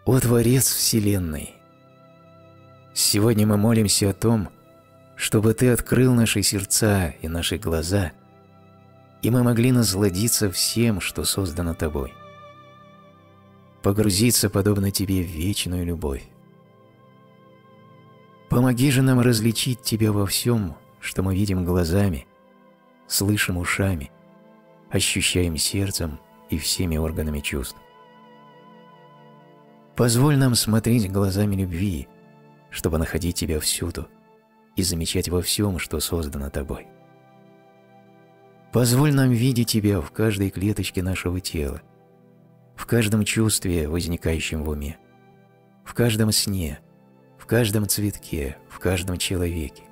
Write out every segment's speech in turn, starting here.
О Творец Вселенной! Сегодня мы молимся о том, чтобы Ты открыл наши сердца и наши глаза, и мы могли насладиться всем, что создано Тобой. Погрузиться, подобно Тебе, в вечную любовь. Помоги же нам различить Тебя во всем, что мы видим глазами, слышим ушами, ощущаем сердцем и всеми органами чувств. Позволь нам смотреть глазами любви, чтобы находить Тебя всюду и замечать во всем, что создано Тобой. Позволь нам видеть Тебя в каждой клеточке нашего тела, в каждом чувстве, возникающем в уме, в каждом сне, в каждом цветке, в каждом человеке.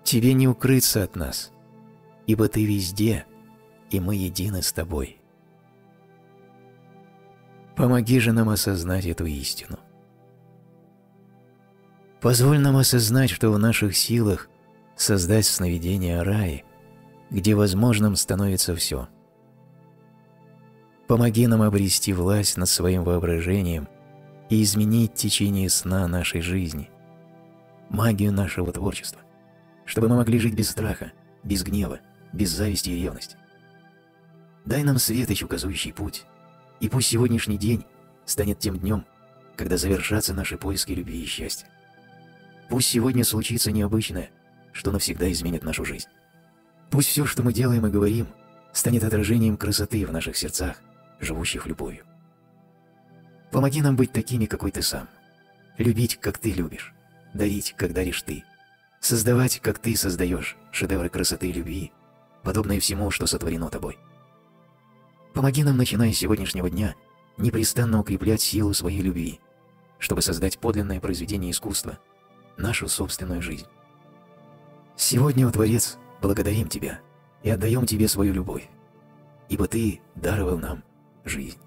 Тебе не укрыться от нас, ибо Ты везде, и мы едины с Тобой. Помоги же нам осознать эту истину. Позволь нам осознать, что в наших силах создать сновидение о рае, где возможным становится все. Помоги нам обрести власть над своим воображением и изменить течение сна нашей жизни, магию нашего творчества, чтобы мы могли жить без страха, без гнева, без зависти и ревности. Дай нам светоч, указывающий путь, и пусть сегодняшний день станет тем днем, когда завершатся наши поиски любви и счастья. Пусть сегодня случится необычное, что навсегда изменит нашу жизнь. Пусть все, что мы делаем и говорим, станет отражением красоты в наших сердцах, живущих любовью. Помоги нам быть такими, какой Ты сам, любить, как Ты любишь, дарить, как даришь Ты, создавать, как Ты создаешь, шедевры красоты и любви, подобные всему, что сотворено Тобой. Помоги нам, начиная с сегодняшнего дня, непрестанно укреплять силу своей любви, чтобы создать подлинное произведение искусства, нашу собственную жизнь. Сегодня, о Творец, благодарим Тебя и отдаем Тебе свою любовь, ибо Ты даровал нам жизнь.